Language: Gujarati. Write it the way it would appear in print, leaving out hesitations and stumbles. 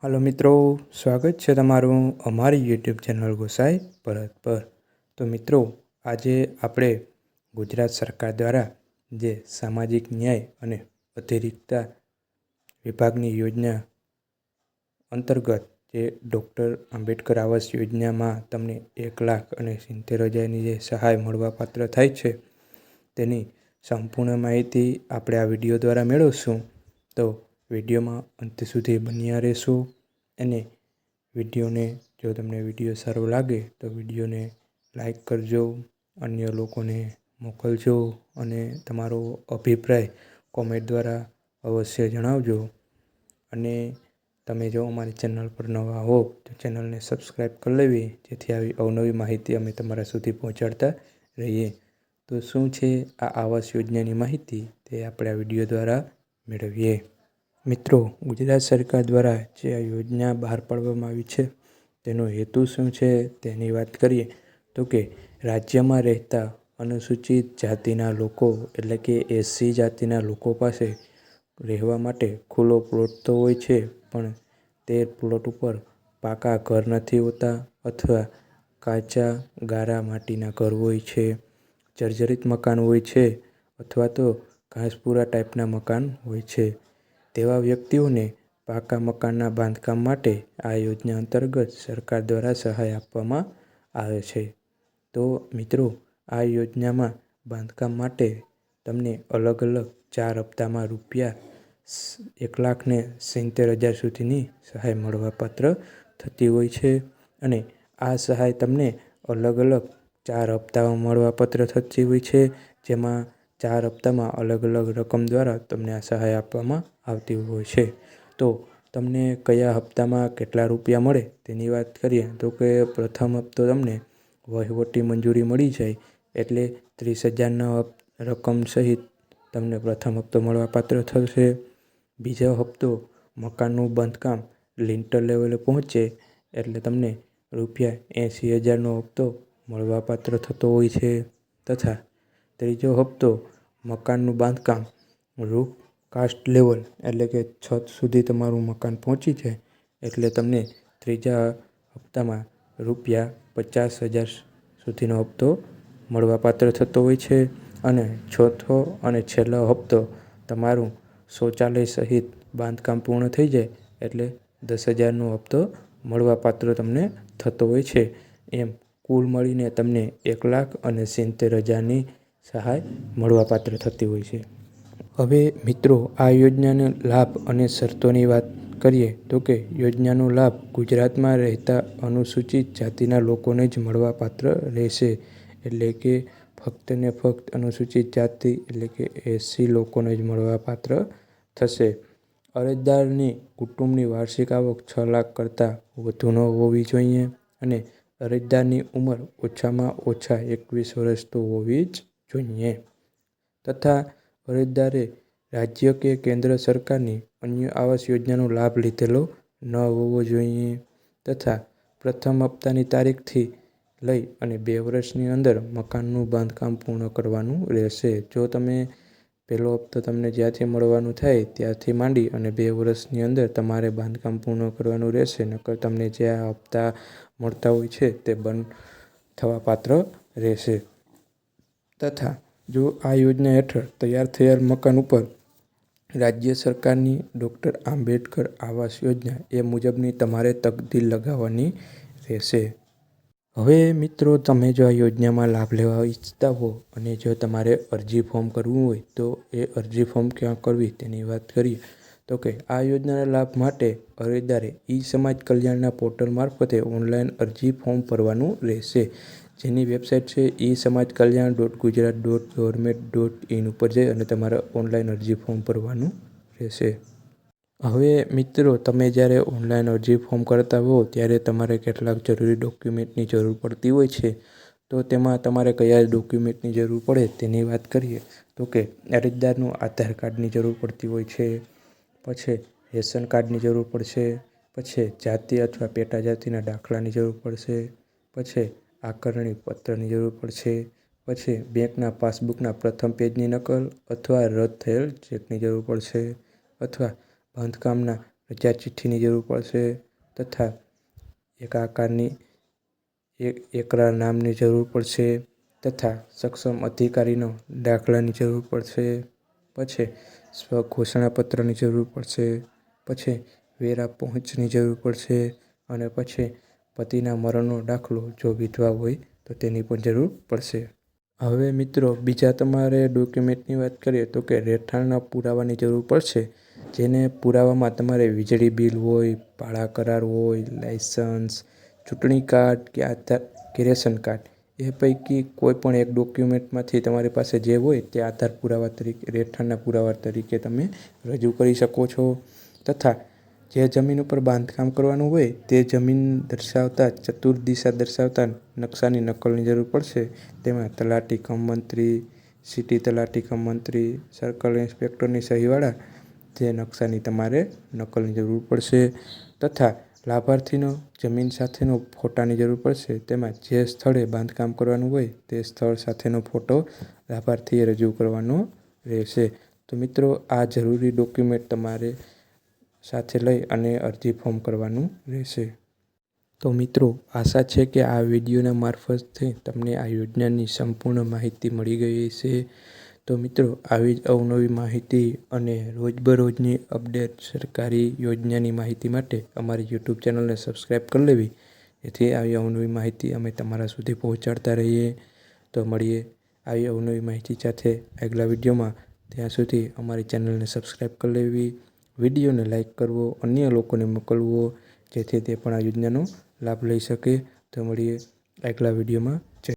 હાલો મિત્રો, સ્વાગત છે તમારું અમારી યુટ્યુબ ચેનલ ગોસાઈ પરત પર। તો મિત્રો, આજે આપણે ગુજરાત સરકાર દ્વારા જે સામાજિક ન્યાય અને અધિકારિતા વિભાગની યોજના અંતર્ગત જે ડૉક્ટર આંબેડકર આવાસ યોજનામાં તમને 1,70,000ની જે સહાય મળવાપાત્ર થાય છે તેની સંપૂર્ણ માહિતી આપણે આ વિડીયો દ્વારા મેળવશું। તો વિડીયોમાં અંત સુધી બન્યા રહેશો અને વિડીયોને જો તમને વિડીયો સારો લાગે તો વિડીયોને લાઈક કરજો, અન્ય લોકોને મોકલજો અને તમારો અભિપ્રાય કોમેન્ટ દ્વારા અવશ્ય જણાવજો। અને તમે જો અમારી ચેનલ પર નવા હો તો ચેનલને સબસ્ક્રાઈબ કરી લેવી, જેથી આવી અવનવી માહિતી અમે તમારા સુધી પહોંચાડતા રહીએ। તો શું છે આ આવાસ યોજનાની માહિતી તે આપણે આ વિડીયો દ્વારા મેળવીએ। મિત્રો, ગુજરાત સરકાર દ્વારા જે આ યોજના બહાર પાડવામાં આવી છે તેનો હેતુ શું છે તેની વાત કરીએ તો કે રાજ્યમાં રહેતા અનુસૂચિત જાતિના લોકો એટલે કે એસસી જાતિના લોકો પાસે રહેવા માટે ખુલ્લો પ્લોટ તો હોય છે, પણ તે પ્લોટ ઉપર પાકા ઘર નથી હોતા અથવા કાચા ગારા માટીના ઘર હોય છે, જર્જરિત મકાન હોય છે અથવા તો ઘાસપુરા ટાઈપના મકાન હોય છે। તેવા વ્યક્તિઓને પાકા મકાનના બાંધકામ માટે આ યોજના અંતર્ગત સરકાર દ્વારા સહાય આપવામાં આવે છે। તો મિત્રો, આ યોજનામાં બાંધકામ માટે તમને અલગ અલગ 4 હપ્તામાં ₹1,70,000 સુધીની સહાય મળવાપાત્ર થતી હોય છે અને આ સહાય તમને અલગ અલગ 4 હપ્તામાં મળવાપાત્ર થતી હોય છે, જેમાં 4 હપ્તામાં અલગ અલગ રકમ દ્વારા તમને આ સહાય આપવામાં આવતી હોય છે। તો તમને કયા હપ્તામાં કેટલા રૂપિયા મળે તેની વાત કરીએ તો કે પ્રથમ હપ્તો તમને વહીવટી મંજૂરી મળી જાય એટલે 30,000ના રકમ સહિત તમને પ્રથમ હપ્તો મળવાપાત્ર થશે। બીજો હપ્તો મકાનનું બાંધકામ લિંટર લેવલે પહોંચે એટલે તમને ₹80,000નો હપ્તો મળવાપાત્ર થતો હોય છે, તથા ત્રીજો હપ્તો મકાનનું બાંધકામ રૂફ કાસ્ટ લેવલ એટલે કે છત સુધી તમારું મકાન પહોંચી જાય એટલે તમને ત્રીજા હપ્તામાં ₹50,000 સુધીનો હપ્તો મળવાપાત્ર થતો હોય છે અને ચોથો અને છેલ્લો હપ્તો તમારું શૌચાલય સહિત બાંધકામ પૂર્ણ થઈ જાય એટલે 10,000નો હપ્તો મળવાપાત્ર તમને થતો હોય છે। એમ કુલ મળીને તમને 1,70,000ની સહાય મળવાપાત્ર થતી હોય છે। હવે મિત્રો, આ યોજનાનો લાભ અને શરતોની વાત કરીએ તો કે યોજનાનો લાભ ગુજરાતમાં રહેતા અનુસૂચિત જાતિના લોકોને જ મળવાપાત્ર રહેશે, એટલે કે ફક્ત ને ફક્ત અનુસૂચિત જાતિ એટલે કે એસસી લોકોને જ મળવાપાત્ર થશે। અરજદારની કુટુંબની વાર્ષિક આવક 6 લાખ કરતાં વધુ ન હોવી જોઈએ અને અરજદારની ઉંમર ઓછામાં ઓછા 21 વર્ષ તો હોવી જ જોઈએ, તથા અરજદારે રાજ્ય કે કેન્દ્ર સરકારની અન્ય આવાસ યોજનાનો લાભ લીધેલો ન હોવો જોઈએ, તથા પ્રથમ હપ્તાની તારીખથી લઈ અને 2 વર્ષની અંદર મકાનનું બાંધકામ પૂર્ણ કરવાનું રહેશે। જો તમે પહેલો હપ્તો તમને જ્યાંથી મળવાનું થાય ત્યાંથી માંડી અને 2 વર્ષની અંદર તમારે બાંધકામ પૂર્ણ કરવાનું રહેશે, નકર તમને જે આ હપ્તા મળતા હોય છે તે બંધ થવા પાત્ર રહેશે। તથા જો આ યોજના હેઠળ તૈયાર થયેલ મકાન ઉપર રાજ્ય સરકારની ડૉક્ટર આંબેડકર આવાસ યોજના એ મુજબની તમારે તકદીર લગાવવાની રહેશે। હવે મિત્રો, તમે જો આ યોજનામાં લાભ લેવા ઈચ્છતા હો અને જો તમારે અરજી ફોર્મ કરવું હોય તો એ અરજી ફોર્મ ક્યાં કરવી તેની વાત કરીએ તો કે આ યોજનાના લાભ માટે અરજદારે સમાજ કલ્યાણના પોર્ટલ મારફતે ઓનલાઈન અરજી ફોર્મ ભરવાનું રહેશે, જેની વેબસાઇટ છે esamajkalyan.gujarat.government.in ઉપર જઈ અને તમારે ઓનલાઈન અરજી ફોર્મ ભરવાનું રહેશે। હવે મિત્રો, તમે જ્યારે ઓનલાઈન અરજી ફોર્મ કરતા હો ત્યારે તમારે કેટલાક જરૂરી ડોક્યુમેન્ટની જરૂર પડતી હોય છે। તો તેમાં તમારે કયા ડોક્યુમેન્ટની જરૂર પડે તેની વાત કરીએ તો કે અરજદારનું આધાર કાર્ડની જરૂર પડતી હોય છે, પછી રેશન કાર્ડની જરૂર પડશે, પછી જાતિ અથવા પેટા જાતિના દાખલાની જરૂર પડશે, પછી આકારણી પત્રની જરૂર પડશે, પછી બેંકના પાસબુકના પ્રથમ પેજની નકલ અથવા રદ થયેલ ચેકની જરૂર પડશે, અથવા બાંધકામના રજા ચિઠ્ઠીની જરૂર પડશે તથા એક આકારની એકરા નામની જરૂર પડશે તથા સક્ષમ અધિકારીનો દાખલાની જરૂર પડશે. પછી સ્વઘોષણાપત્રની જરૂર પડશે. પછી વેરા પહોંચની જરૂર પડશે અને પછી પતિના મરણનો દાખલો જો વિધવા હોય તો તેની પણ જરૂર પડશે. હવે મિત્રો બીજા તમારે ડોક્યુમેન્ટની વાત કરીએ તો કે રહેઠાણના પુરાવાની જરૂર પડશે, જેને પુરાવામાં તમારે વીજળી બિલ હોય, ભાડા કરાર હોય, લાયસન્સ, ચૂંટણી કાર્ડ કે આધાર કે રેશન કાર્ડ એ પૈકી કોઈ પણ એક ડોક્યુમેન્ટમાંથી તમારી પાસે જે હોય તે આધાર પુરાવા તરીકે રહેઠાણના પુરાવા તરીકે તમે રજૂ કરી શકો છો. તથા જે જમીન ઉપર બાંધકામ કરવાનું હોય તે જમીન દર્શાવતા ચતુર્દિશા દર્શાવતા નકશાની નકલની જરૂર પડશે. તેમાં તલાટી કમ મંત્રી, સિટી તલાટી કમ મંત્રી, સર્કલ ઇન્સ્પેક્ટરની સહીવાળા જે નકશાની તમારે નકલની જરૂર પડશે. તથા લાભાર્થીનો જમીન સાથેનો ફોટાની જરૂર પડશે. તેમાં જે સ્થળે બાંધકામ કરવાનું હોય તે સ્થળ સાથેનો ફોટો લાભાર્થીએ રજૂ કરવાનો રહેશે. તો મિત્રો આ જરૂરી ડોક્યુમેન્ટ તમારે સાથે લઈ અને અરજી ફોર્મ કરવાનું રહેશે. તો મિત્રો આશા છે કે આ વિડીયોના મારફતથી તમને આ યોજનાની સંપૂર્ણ માહિતી મળી ગઈ હશે. તો મિત્રો આવી જ અવનવી માહિતી અને રોજબરોજની અપડેટ સરકારી યોજનાની માહિતી માટે અમારી યુટ્યુબ ચેનલને સબસ્ક્રાઈબ કરી લેવી, જેથી આવી અવનવી માહિતી અમે તમારા સુધી પહોંચાડતા રહીએ. તો મળીએ આવી અવનવી માહિતી સાથે આગલા વિડીયોમાં. ત્યાં સુધી અમારી ચેનલને સબસ્ક્રાઈબ કરી લેવી, વિડીયોને લાઈક કરવો, અન્ય લોકોને મોકલવો, જેથી તે પણ આ યોજનાનો લાભ લઈ શકે. તો મળીએ આગલા વિડીયોમાં.